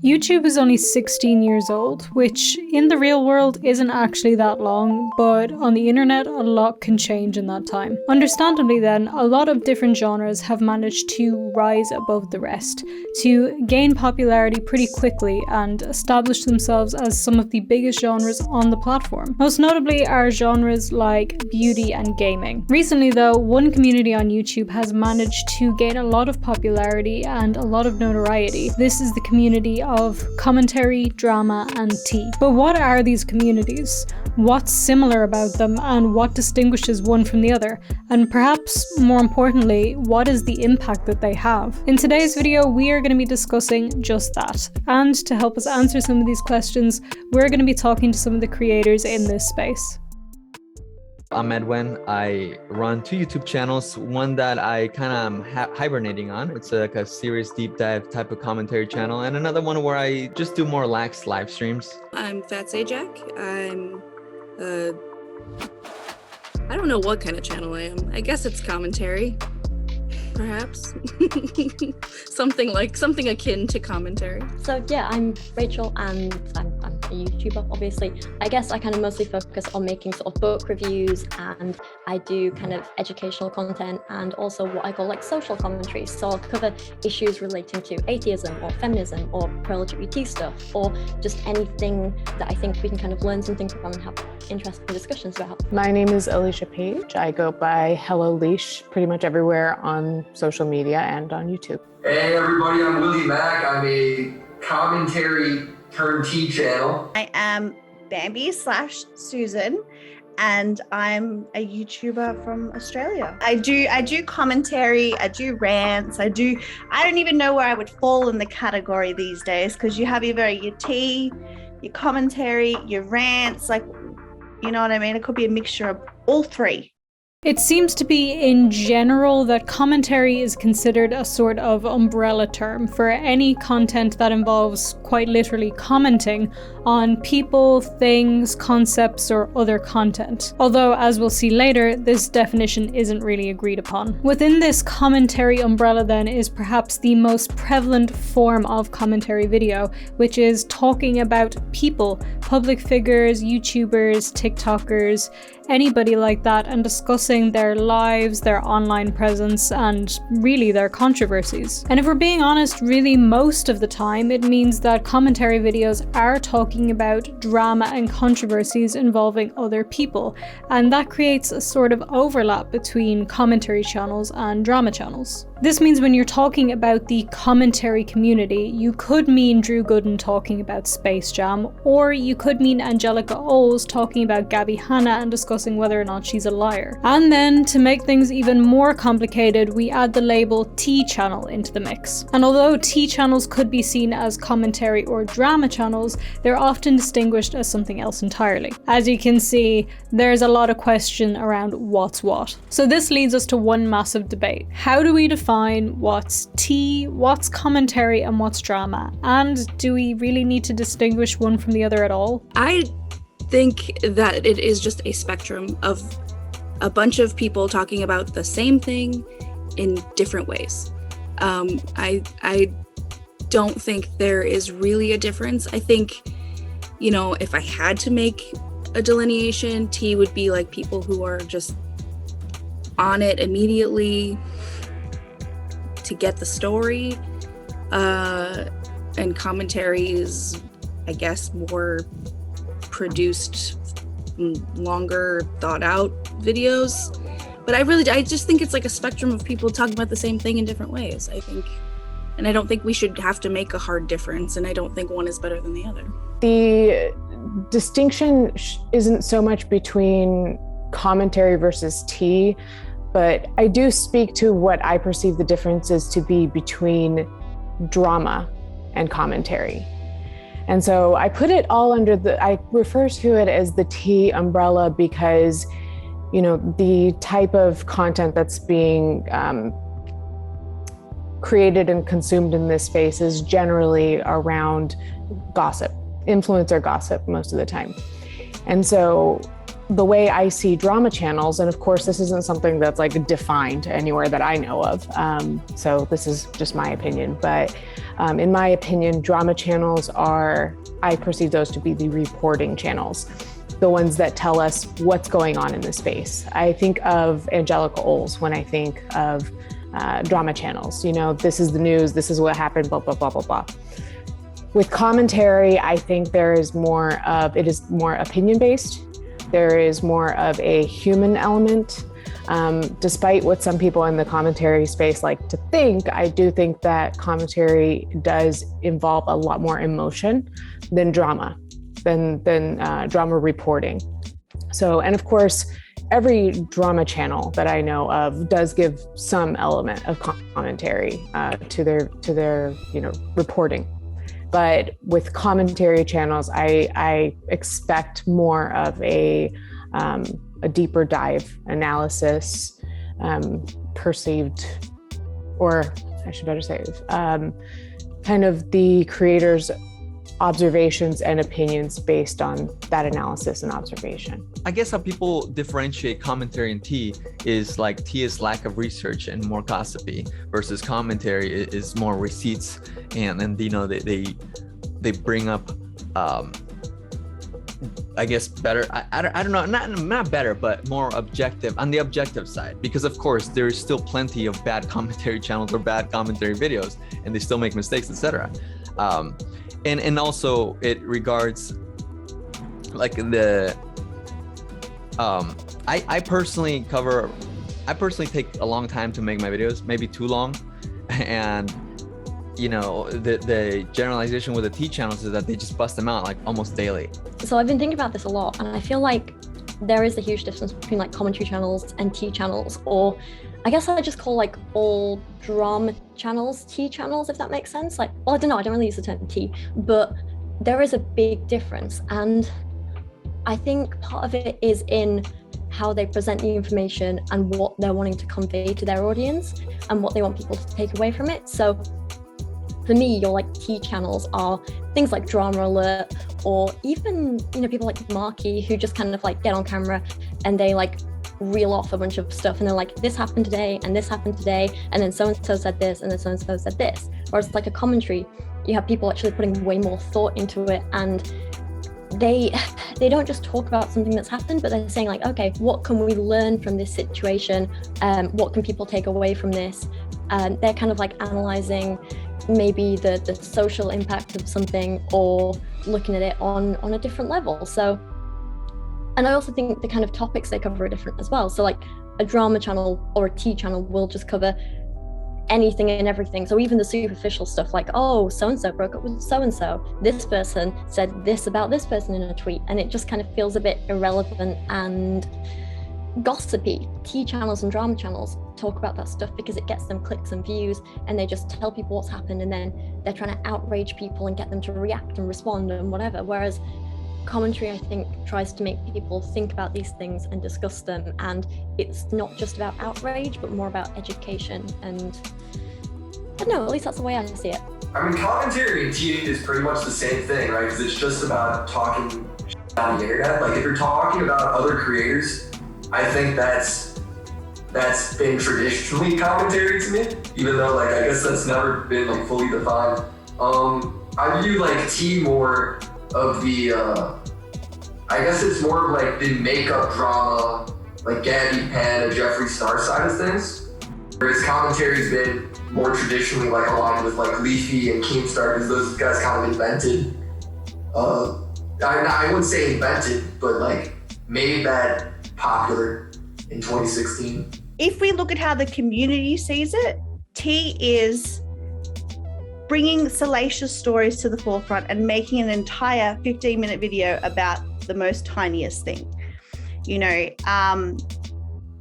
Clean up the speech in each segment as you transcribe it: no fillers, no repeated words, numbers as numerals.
YouTube is only 16 years old, which in the real world isn't actually that long, but on the internet a lot can change in that time. Understandably then, a lot of different genres have managed to rise above the rest, to gain popularity pretty quickly and establish themselves as some of the biggest genres on the platform. Most notably are genres like beauty and gaming. Recently though, one community on YouTube has managed to gain a lot of popularity and a lot of notoriety. This is the community of commentary, drama, and tea. But what are these communities? What's similar about them, and what distinguishes one from the other? And perhaps more importantly, what is the impact that they have? In today's video, we are going to be discussing just that. And to help us answer some of these questions, we're going to be talking to some of the creators in this space. I'm Edwin. I run two YouTube channels, one that I kind of am hibernating on. It's like a serious deep dive type of commentary channel, and another one where I just do more lax live streams. I'm Fat Sajak. I'm I don't know what kind of channel I am. I guess it's commentary, perhaps. something akin to commentary. So yeah, I'm Rachel and I'm a YouTuber, obviously. I guess I kind of mostly focus on making sort of book reviews, and I do kind of educational content and also what I call like social commentaries. So I'll cover issues relating to atheism or feminism or pro-LGBT stuff, or just anything that I think we can kind of learn something from and have interesting discussions about. My name is Alicia Page. I go by Hello Leash pretty much everywhere on social media and on YouTube. Hey everybody, I'm Willie Mack. I'm a commentary turned tea channel. I am Bambi/Susan, and I'm a YouTuber from Australia. I do commentary, I do rants, I don't even know where I would fall in the category these days, because you have your tea, your commentary, your rants, like, you know what I mean? It could be a mixture of all three. It seems to be in general that commentary is considered a sort of umbrella term for any content that involves quite literally commenting on people, things, concepts, or other content. Although, as we'll see later, this definition isn't really agreed upon. Within this commentary umbrella then is perhaps the most prevalent form of commentary video, which is talking about people, public figures, YouTubers, TikTokers, anybody like that, and discussing their lives, their online presence, and really their controversies. And if we're being honest, really most of the time it means that commentary videos are talking about drama and controversies involving other people, and that creates a sort of overlap between commentary channels and drama channels. This means when you're talking about the commentary community, you could mean Drew Gooden talking about Space Jam, or you could mean Angelica Oles talking about Gabby Hanna and discussing whether or not she's a liar. And then, to make things even more complicated, we add the label T channel into the mix. And although T channels could be seen as commentary or drama channels, they're often distinguished as something else entirely. As you can see, there's a lot of question around what's what. So this leads us to one massive debate. How do we define what's tea, what's commentary, and what's drama? And do we really need to distinguish one from the other at all? I think that it is just a spectrum of a bunch of people talking about the same thing in different ways. I don't think there is really a difference. I think, you know, if I had to make a delineation, tea would be like people who are just on it immediately to get the story, and commentary is, I guess, more produced, longer thought out videos. But I just think it's like a spectrum of people talking about the same thing in different ways, I think. And I don't think we should have to make a hard difference, and I don't think one is better than the other. The distinction isn't so much between commentary versus tea, but I do speak to what I perceive the differences to be between drama and commentary. And so I put it all under I refer to it as the tea umbrella because, you know, the type of content that's being created and consumed in this space is generally around gossip, influencer gossip most of the time. And so the way I see drama channels, and of course, this isn't something that's like defined anywhere that I know of. So this is just my opinion, but in my opinion, drama channels I perceive those to be the reporting channels, the ones that tell us what's going on in the space. I think of Angelica Oles when I think of drama channels. You know, this is the news, this is what happened, blah, blah, blah, blah, blah. With commentary, I think it is more opinion-based. There is more of a human element. Despite what some people in the commentary space like to think, I do think that commentary does involve a lot more emotion than drama, than drama reporting. So, and of course, every drama channel that I know of does give some element of commentary to their reporting. But with commentary channels, I expect more of a deeper dive analysis, perceived, or I should better say, kind of the creator's observations and opinions based on that analysis and observation. I guess how people differentiate commentary and tea is like tea is lack of research and more gossipy, versus commentary is more receipts and they bring up I guess better, I don't know, not better, but more objective, on the objective side, because of course there is still plenty of bad commentary channels or bad commentary videos, and they still make mistakes, etc. And also it regards like the I personally take a long time to make my videos, maybe too long, and you know, the generalization with the tea channels is that they just bust them out like almost daily. So I've been thinking about this a lot, and I feel like there is a huge difference between like commentary channels and tea channels, or I guess I just call like all drama channels tea channels, if that makes sense. Like, well, I don't know, I don't really use the term tea, but there is a big difference. And I think part of it is in how they present the information and what they're wanting to convey to their audience and what they want people to take away from it. So for me, your like tea channels are things like Drama Alert, or even, you know, people like Marky, who just kind of like get on camera and they like reel off a bunch of stuff and they're like, this happened today and this happened today, and then so-and-so said this and then so-and-so said this. Whereas like a commentary, you have people actually putting way more thought into it, and they don't just talk about something that's happened, but they're saying like, okay, what can we learn from this situation? What can people take away from this? They're kind of like analyzing maybe the social impact of something, or looking at it on a different level. So, and I also think the kind of topics they cover are different as well. So like a drama channel or a tea channel will just cover anything and everything. So even the superficial stuff like, oh, so-and-so broke up with so-and-so, this person said this about this person in a tweet, and it just kind of feels a bit irrelevant and gossipy. Tea channels and drama channels talk about that stuff because it gets them clicks and views, and they just tell people what's happened, and then they're trying to outrage people and get them to react and respond and whatever. Whereas commentary, I think, tries to make people think about these things and discuss them, and it's not just about outrage but more about education. And I don't know, at least that's the way I see it. I mean, commentary and tea is pretty much the same thing, right? Because it's just about talking on the internet. Like if you're talking about other creators, I think that's been traditionally commentary to me, even though like I guess that's never been like fully defined. I view like tea more of the I guess it's more of like the makeup drama, like Gabby Penn and Jeffree Star side of things. Whereas commentary's been more traditionally like aligned with like Leafy and Keemstar, because those guys kind of invented, I wouldn't say invented, but like made that popular in 2016. If we look at how the community sees it, tea is bringing salacious stories to the forefront and making an entire 15-minute video about the most tiniest thing. You know,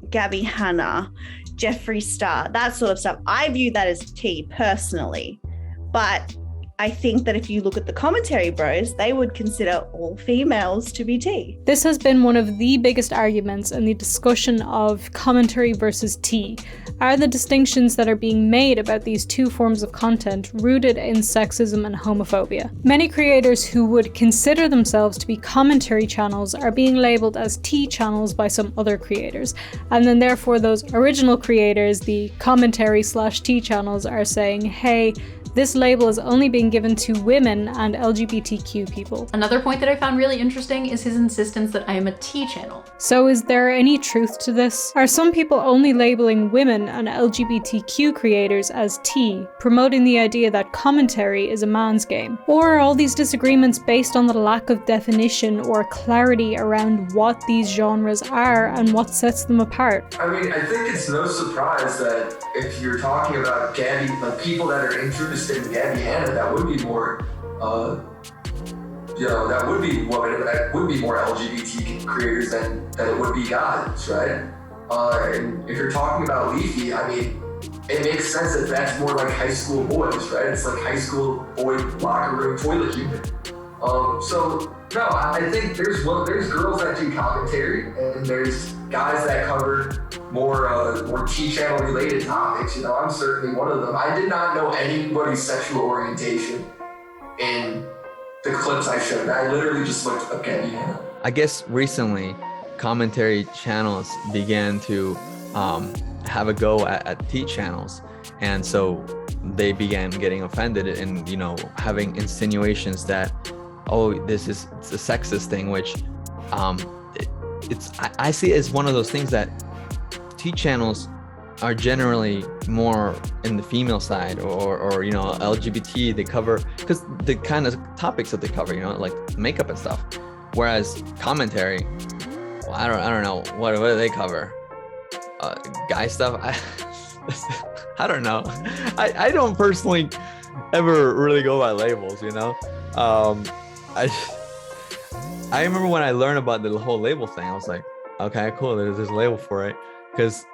Gabby Hanna, Jeffree Star, that sort of stuff. I view that as tea personally. But I think that if you look at the commentary bros, they would consider all females to be T. This has been one of the biggest arguments in the discussion of commentary versus T. Are the distinctions that are being made about these two forms of content rooted in sexism and homophobia? Many creators who would consider themselves to be commentary channels are being labeled as T channels by some other creators, and then therefore those original creators, the commentary/T channels, are saying, hey, this label is only being given to women and LGBTQ people. Another point that I found really interesting is his insistence that I am a T channel. So is there any truth to this? Are some people only labeling women and LGBTQ creators as T, promoting the idea that commentary is a man's game? Or are all these disagreements based on the lack of definition or clarity around what these genres are and what sets them apart? I mean, I think it's no surprise that if you're talking about Gabby, like people that are interested in Gabby Hanna, that would be more, that would be women, that would be more LGBT creators than it would be guys, right? And if you're talking about Leafy, I mean, it makes sense that that's more like high school boys, right? It's like high school boy locker room toilet humor. So no, I think there's girls that do commentary, and there's guys that cover more T channel related topics. I'm certainly one of them. I did not know anybody's sexual orientation in the clips I showed. I literally just looked up Gabby Hanna. I guess recently, commentary channels began to have a go at T channels, and so they began getting offended and having insinuations that, oh, it's a sexist thing, which I see it as one of those things that T channels are generally more in the female side or LGBT. They cover, because the kind of topics that they cover, like makeup and stuff. Whereas commentary, well, I don't know what do they cover? Guy stuff. I don't know. I don't personally ever really go by labels. I remember when I learned about the whole label thing, I was like, okay, cool, there's a label for it. Because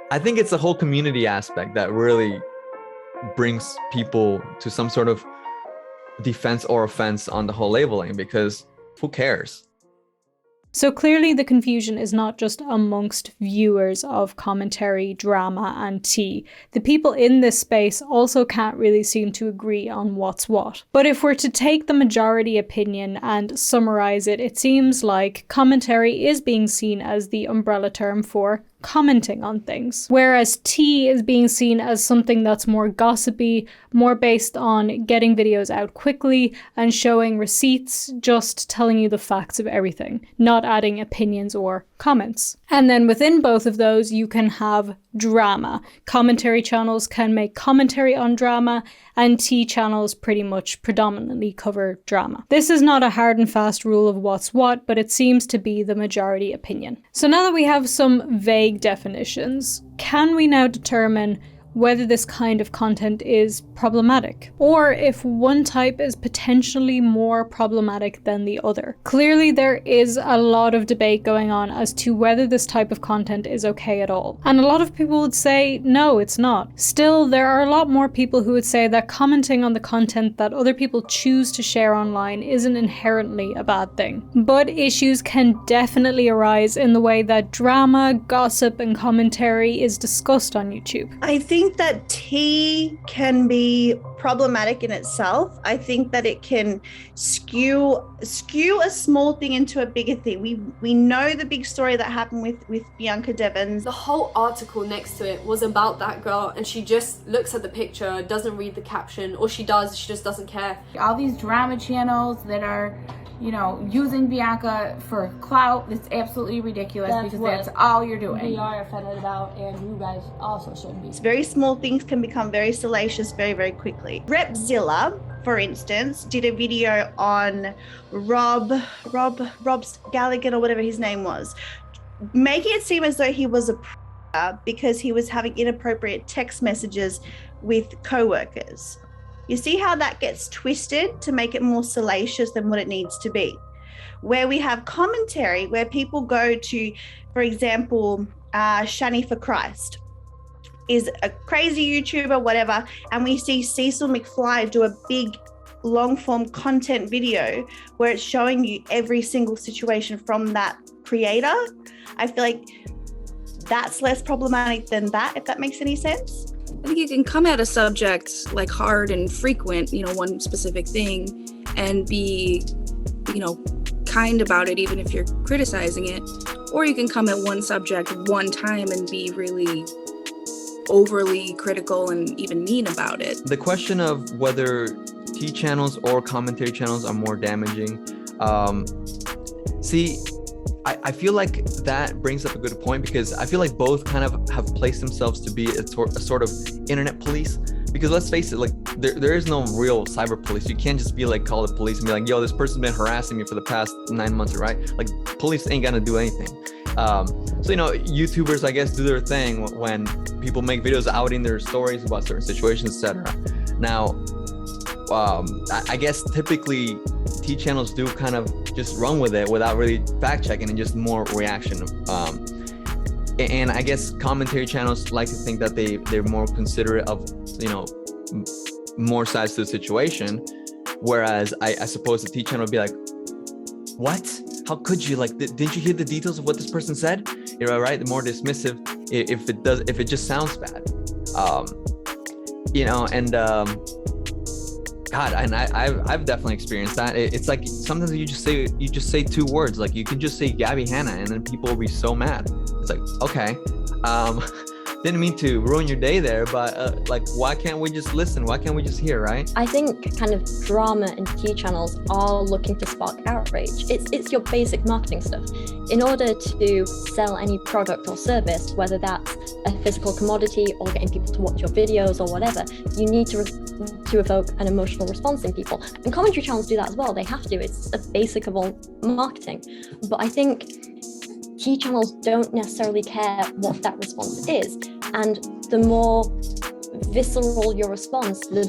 I think it's the whole community aspect that really brings people to some sort of defense or offense on the whole labeling, because who cares? So clearly the confusion is not just amongst viewers of commentary, drama, and T. The people in this space also can't really seem to agree on what's what. But if we're to take the majority opinion and summarize it, it seems like commentary is being seen as the umbrella term for commenting on things, whereas T is being seen as something that's more gossipy, more based on getting videos out quickly and showing receipts, just telling you the facts of everything, not adding opinions or comments. And then within both of those, you can have drama. Commentary channels can make commentary on drama, and T channels pretty much predominantly cover drama. This is not a hard and fast rule of what's what, but it seems to be the majority opinion. So now that we have some vague definitions, can we now determine whether this kind of content is problematic, or if one type is potentially more problematic than the other? Clearly there is a lot of debate going on as to whether this type of content is okay at all, and a lot of people would say no, it's not. Still, there are a lot more people who would say that commenting on the content that other people choose to share online isn't inherently a bad thing. But issues can definitely arise in the way that drama, gossip, and commentary is discussed on YouTube. I think that T can be problematic in itself. I think that it can skew a small thing into a bigger thing. We know the big story that happened with Bianca Devins. The whole article next to it was about that girl, and she just looks at the picture, doesn't read the caption, or she does, she just doesn't care. All these drama channels that are using Bianca for clout, it's absolutely ridiculous, because that's all you're doing. We are offended about, and you guys also shouldn't be. Very small things can become very salacious very, very quickly. Repzilla, for instance, did a video on Rob Gallagher, or whatever his name was, making it seem as though he was a predator because he was having inappropriate text messages with co-workers. You see how that gets twisted to make it more salacious than what it needs to be. Where we have commentary, where people go to, for example, Shani for Christ. is a crazy YouTuber, whatever, and we see Cecil McFly do a big long form content video where it's showing you every single situation from that creator, I feel like that's less problematic than that, if that makes any sense. I think you can come at a subject like hard and frequent, one specific thing, and be, kind about it, even if you're criticizing it. Or you can come at one subject one time and be really overly critical and even mean about it. The question of whether T channels or commentary channels are more damaging. I feel like that brings up a good point, because I feel like both kind of have placed themselves to be a sort of internet police. Because let's face it, like there is no real cyber police. You can't just be like, call the police and be like, yo, this person's been harassing me for the past 9 months, right? Like police ain't gonna do anything. So YouTubers, I guess, do their thing when people make videos outing their stories about certain situations, etc. Now, I guess typically T channels do kind of just run with it without really fact checking and just more reaction. And I guess commentary channels like to think that they're more considerate of, more sides to the situation. Whereas I suppose the T channel would be like, what? How could you? Like, didn't you hear the details of what this person said? You're right. The more dismissive if it just sounds bad. God, and I've definitely experienced that. It's like sometimes you just say 2 words. Like you can just say Gabby Hanna, and then people will be so mad. It's like, okay, didn't mean to ruin your day there, but like, why can't we just listen? Why can't we just hear, right? I think kind of drama and T channels are looking to spark outrage. It's your basic marketing stuff. In order to sell any product or service, whether that's a physical commodity or getting people to watch your videos or whatever, you need to evoke an emotional response in people. And commentary channels do that as well. They have to. It's a basic of all marketing. But I think T channels don't necessarily care what that response is. And the more visceral your response, the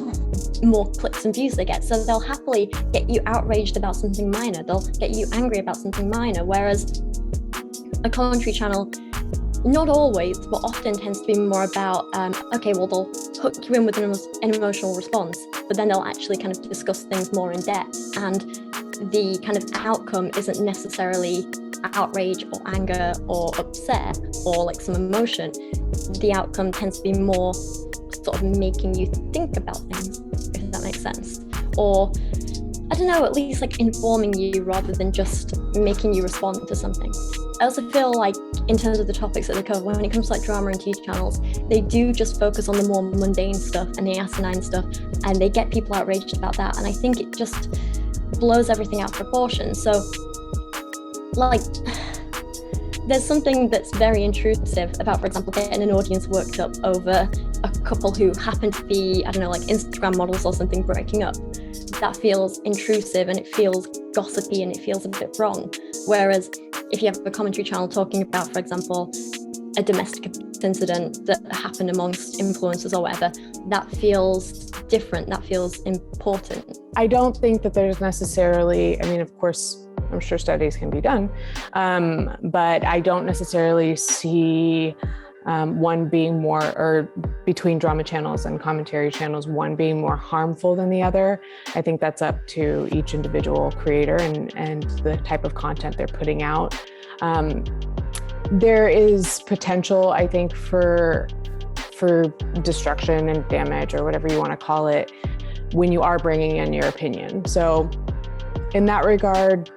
more clicks and views they get. So they'll happily get you outraged about something minor. They'll get you angry about something minor. Whereas a commentary channel, not always, but often tends to be more about, they'll hook you in with an emotional response, but then they'll actually kind of discuss things more in depth. And the kind of outcome isn't necessarily outrage or anger or upset or like some emotion. The outcome tends to be more sort of making you think about things, if that makes sense. Or, I don't know, at least like informing you rather than just making you respond to something. I also feel like in terms of the topics that they cover, when it comes to like drama and TV channels, they do just focus on the more mundane stuff and the asinine stuff, and they get people outraged about that. And I think it just blows everything out of proportion. So like, there's something that's very intrusive about, for example, getting an audience worked up over a couple who happen to be, I don't know, like Instagram models or something breaking up. That feels intrusive and it feels gossipy and it feels a bit wrong. Whereas if you have a commentary channel talking about, for example, a domestic incident that happened amongst influencers or whatever, that feels different, that feels important. I don't think that there's necessarily, of course, I'm sure studies can be done, but I don't necessarily see one being more, or between drama channels and commentary channels, one being more harmful than the other. I think that's up to each individual creator and the type of content they're putting out. There is potential, I think, for destruction and damage, or whatever you want to call it, when you are bringing in your opinion. So in that regard,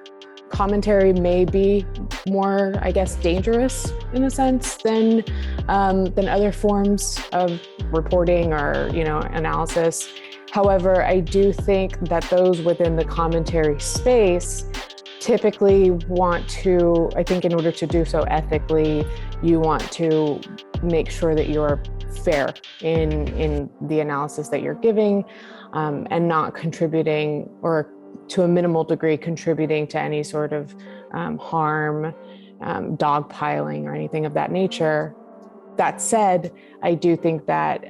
commentary may be more, I guess, dangerous in a sense than other forms of reporting or, analysis. However, I do think that those within the commentary space typically want to, I think in order to do so ethically, you want to make sure that you're fair in the analysis that you're giving, and not contributing, or to a minimal degree contributing to any sort of harm, dogpiling, or anything of that nature. That said, I do think that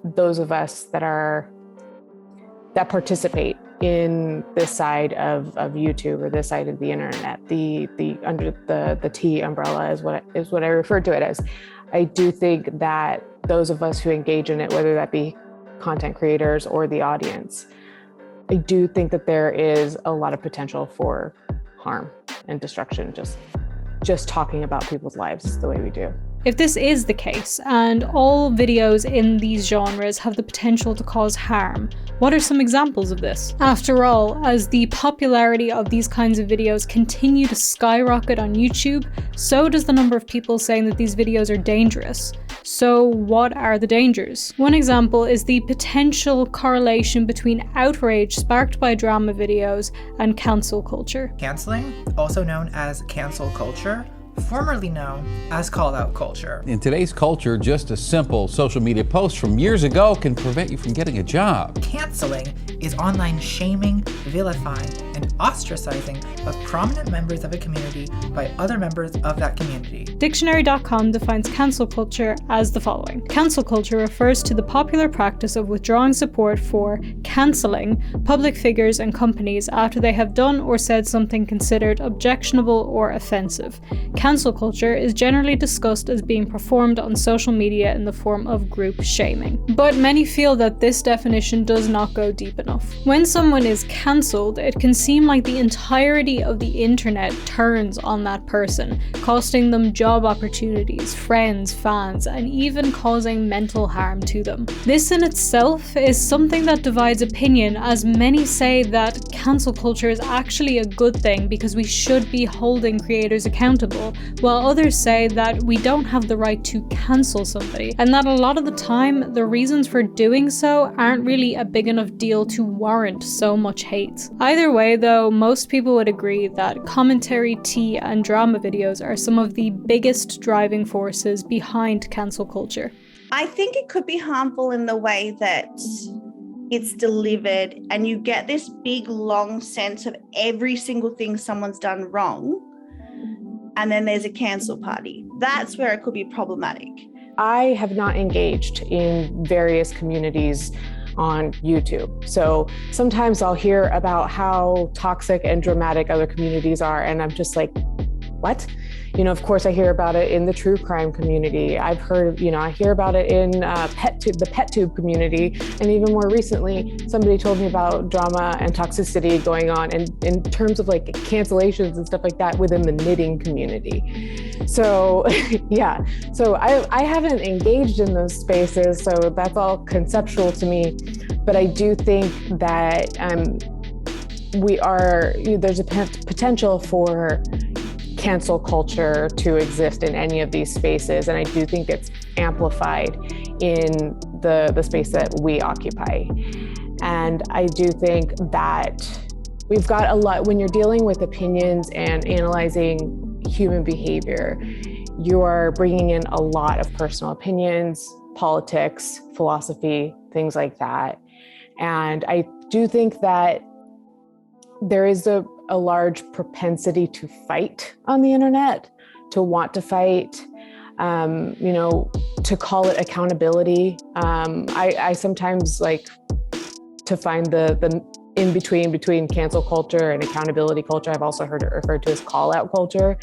those of us that participate in this side of YouTube, or this side of the internet, the under the T umbrella is what I refer to it as. I do think that those of us who engage in it, whether that be content creators or the audience, I do think that there is a lot of potential for harm and destruction, just talking about people's lives the way we do. If this is the case, and all videos in these genres have the potential to cause harm, what are some examples of this? After all, as the popularity of these kinds of videos continue to skyrocket on YouTube, so does the number of people saying that these videos are dangerous. So what are the dangers? One example is the potential correlation between outrage sparked by drama videos and cancel culture. Canceling, also known as cancel culture, formerly known as call-out culture. In today's culture, just a simple social media post from years ago can prevent you from getting a job. Canceling is online shaming, vilifying, and ostracizing of prominent members of a community by other members of that community. Dictionary.com defines cancel culture as the following. Cancel culture refers to the popular practice of withdrawing support for cancelling public figures and companies after they have done or said something considered objectionable or offensive. Cancel culture is generally discussed as being performed on social media in the form of group shaming. But many feel that this definition does not go deep enough. When someone is cancelled, it can seem like the entirety of the internet turns on that person, costing them job opportunities, friends, fans, and even causing mental harm to them. This in itself is something that divides opinion, as many say that cancel culture is actually a good thing because we should be holding creators accountable, while others say that we don't have the right to cancel somebody, and that a lot of the time the reasons for doing so aren't really a big enough deal to warrant so much hate. Either way though, most people would agree that commentary, tea, and drama videos are some of the biggest driving forces behind cancel culture. I think it could be harmful in the way that it's delivered and you get this big long sense of every single thing someone's done wrong, and then there's a cancel party. That's where it could be problematic. I have not engaged in various communities on YouTube. So sometimes I'll hear about how toxic and dramatic other communities are, and I'm just like, what? Of course I hear about it in the true crime community. I've heard, I hear about it in the PetTube community. And even more recently, somebody told me about drama and toxicity going on in terms of like cancellations and stuff like that within the knitting community. So yeah, so I haven't engaged in those spaces, so that's all conceptual to me. But I do think that there's a potential for cancel culture to exist in any of these spaces, and I do think it's amplified in the space that we occupy. And I do think that we've got a lot, when you're dealing with opinions and analyzing human behavior, you are bringing in a lot of personal opinions, politics, philosophy, things like that. And I do think that there is a large propensity to fight on the internet, to want to fight, to call it accountability. I sometimes like to find the in between cancel culture and accountability culture. I've also heard it referred to as call out culture,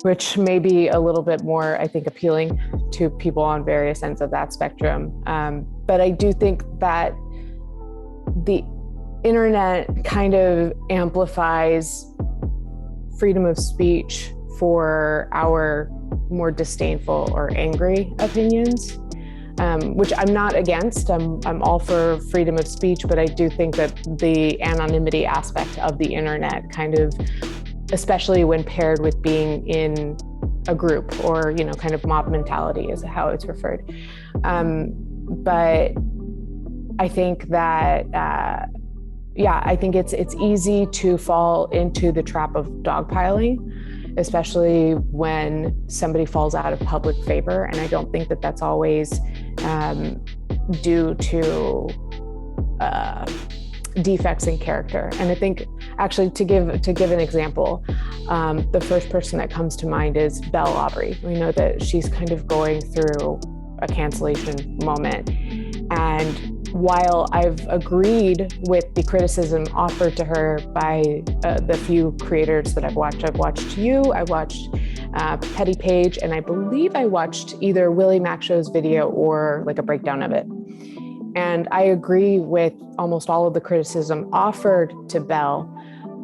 which may be a little bit more, I think, appealing to people on various ends of that spectrum. But I do think that the internet kind of amplifies freedom of speech for our more disdainful or angry opinions, which I'm not against. I'm all for freedom of speech, but I do think that the anonymity aspect of the internet kind of, especially when paired with being in a group or, kind of mob mentality is how it's referred. But I think that, I think it's easy to fall into the trap of dogpiling, especially when somebody falls out of public favor. And I don't think that that's always due to defects in character. And I think actually to give an example, the first person that comes to mind is Belle Aubrey. We know that she's kind of going through a cancellation moment. And while I've agreed with the criticism offered to her by the few creators that I've watched you, I watched petty page, and I believe I watched either Willie Mack Show's video or like a breakdown of it. And I agree with almost all of the criticism offered to Belle,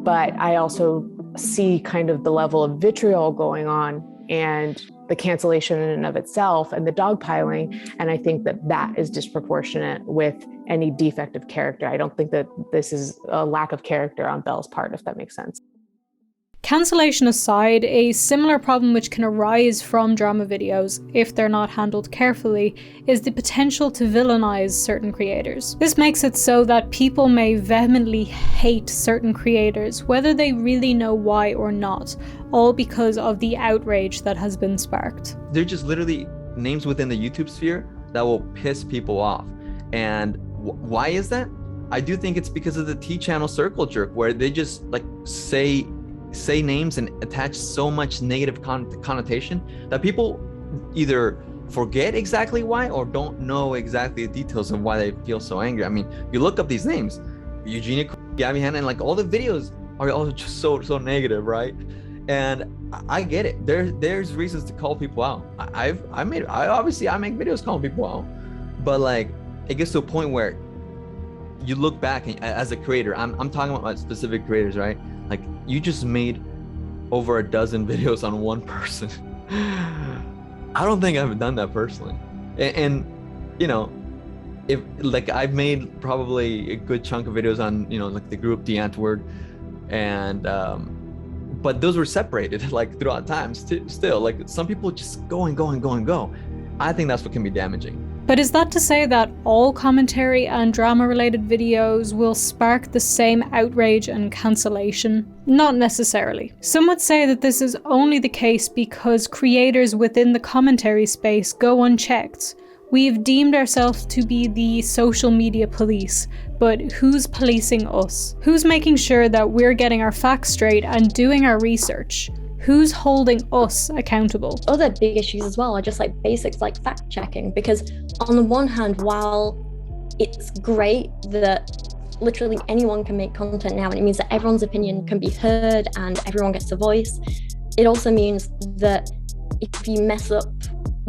but I also see kind of the level of vitriol going on and the cancellation in and of itself and the dogpiling. And I think that that is disproportionate with any defect of character. I don't think that this is a lack of character on Belle's part, if that makes sense. Cancellation aside, a similar problem which can arise from drama videos, if they're not handled carefully, is the potential to villainize certain creators. This makes it so that people may vehemently hate certain creators, whether they really know why or not, all because of the outrage that has been sparked. They're just literally names within the YouTube sphere that will piss people off. And why is that? I do think it's because of the T-channel circle jerk, where they just like say names and attach so much negative connotation that people either forget exactly why or don't know exactly the details of why they feel so angry. I mean, you look up these names, Eugenia, Gabby Hanna, and like all the videos are all just so negative, right? And I get it. There's reasons to call people out. I make videos calling people out, but like it gets to a point where you look back and, as a creator, I'm talking about specific creators, right? Like you just made over a dozen videos on one person. I don't think I've done that personally. And you know, if like I've made probably a good chunk of videos on, you know, like the group The Antwoord, and but those were separated like throughout time. Still, like some people just go. I think that's what can be damaging. But is that to say that all commentary and drama-related videos will spark the same outrage and cancellation? Not necessarily. Some would say that this is only the case because creators within the commentary space go unchecked. We've deemed ourselves to be the social media police, but who's policing us? Who's making sure that we're getting our facts straight and doing our research? Who's holding us accountable? Other big issues as well are just like basics like fact checking, because on the one hand, while it's great that literally anyone can make content now and it means that everyone's opinion can be heard and everyone gets a voice, it also means that if you mess up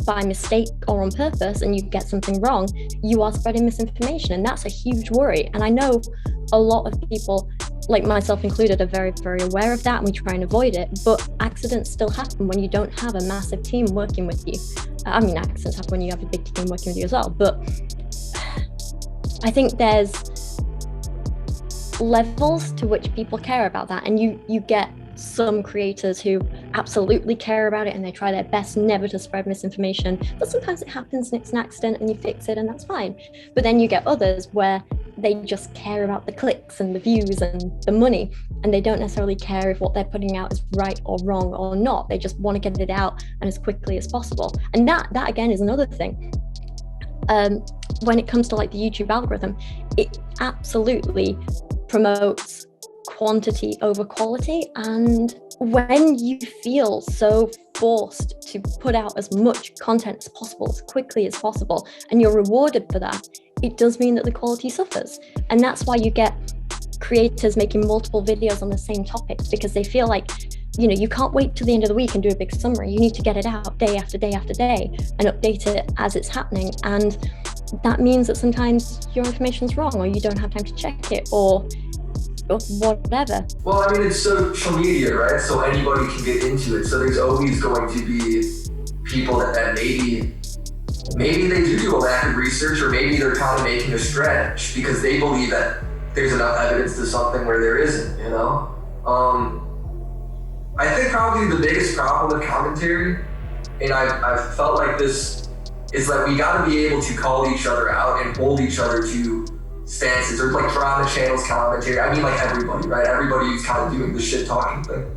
by mistake or on purpose and you get something wrong, you are spreading misinformation, and that's a huge worry. And I know a lot of people, like myself included, are very, very aware of that, and we try and avoid it, but accidents still happen when you don't have a massive team working with you. I mean, accidents happen when you have a big team working with you as well, but I think there's levels to which people care about that, and you get some creators who absolutely care about it and they try their best never to spread misinformation, but sometimes it happens and it's an accident and you fix it and that's fine. But then you get others where they just care about the clicks and the views and the money, and they don't necessarily care if what they're putting out is right or wrong or not. They just want to get it out and as quickly as possible. And that again is another thing. When it comes to like the YouTube algorithm, it absolutely promotes quantity over quality, and when you feel so forced to put out as much content as possible as quickly as possible and you're rewarded for that, it does mean that the quality suffers. And that's why you get creators making multiple videos on the same topics, because they feel like, you know, you can't wait till the end of the week and do a big summary. You need to get it out day after day after day and update it as it's happening, and that means that sometimes your information's wrong or you don't have time to check it or whatever. Well, I mean, it's social media, right? So anybody can get into it. So there's always going to be people that maybe they do a lack of research, or maybe they're kind of making a stretch because they believe that there's enough evidence to something where there isn't, you know? I think probably the biggest problem with commentary, and I've felt like this, is that we gotta be able to call each other out and hold each other to stances, or like drama channels commentary. I mean, like everybody, right? Everybody who's kind of doing the shit talking thing.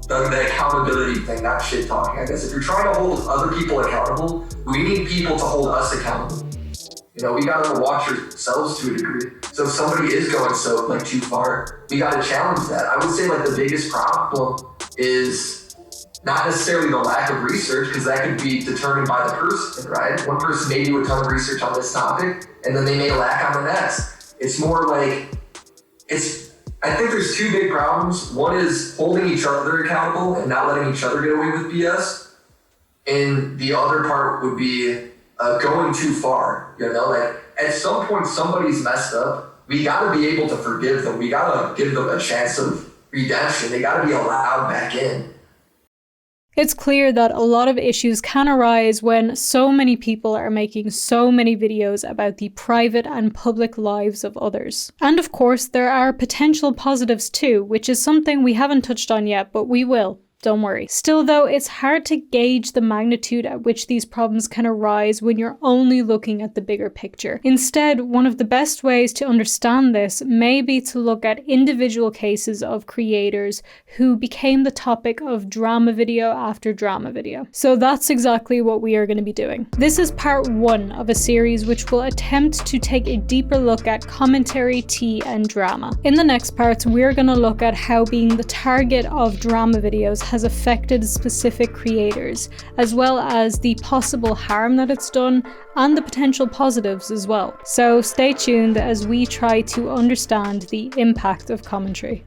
The accountability thing, not shit talking, I guess. If you're trying to hold other people accountable, we need people to hold us accountable. You know, we gotta watch ourselves to a degree. So if somebody is going so like too far, we gotta challenge that. I would say like the biggest problem is not necessarily the lack of research, because that could be determined by the person, right? One person may do a ton of research on this topic, and then they may lack on the next. It's more like, I think there's two big problems. One is holding each other accountable and not letting each other get away with BS. And the other part would be going too far. You know, like at some point somebody's messed up. We got to be able to forgive them. We got to give them a chance of redemption. They got to be allowed back in. It's clear that a lot of issues can arise when so many people are making so many videos about the private and public lives of others. And of course, there are potential positives too, which is something we haven't touched on yet, but we will. Don't worry. Still though, it's hard to gauge the magnitude at which these problems can arise when you're only looking at the bigger picture. Instead, one of the best ways to understand this may be to look at individual cases of creators who became the topic of drama video after drama video. So that's exactly what we are going to be doing. This is part 1 of a series which will attempt to take a deeper look at commentary, tea, and drama. In the next parts, we're going to look at how being the target of drama videos has affected specific creators, as well as the possible harm that it's done and the potential positives as well. So stay tuned as we try to understand the impact of commentary.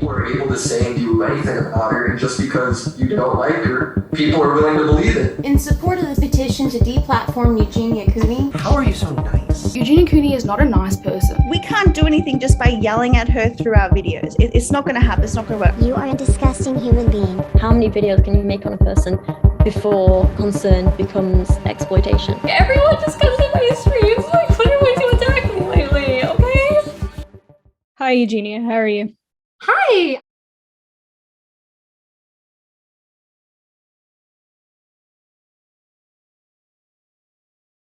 Are able to say and do anything about her, and just because you don't like her, people are willing to believe it. In support of the petition to deplatform Eugenia Cooney. How are you so nice? Eugenia Cooney is not a nice person. We can't do anything just by yelling at her through our videos. It's not going to happen. It's not going to work. You are a disgusting human being. How many videos can you make on a person before concern becomes exploitation? Everyone just comes to my streams like, what are we to attack me lately, okay? Hi Eugenia, how are you? Hi,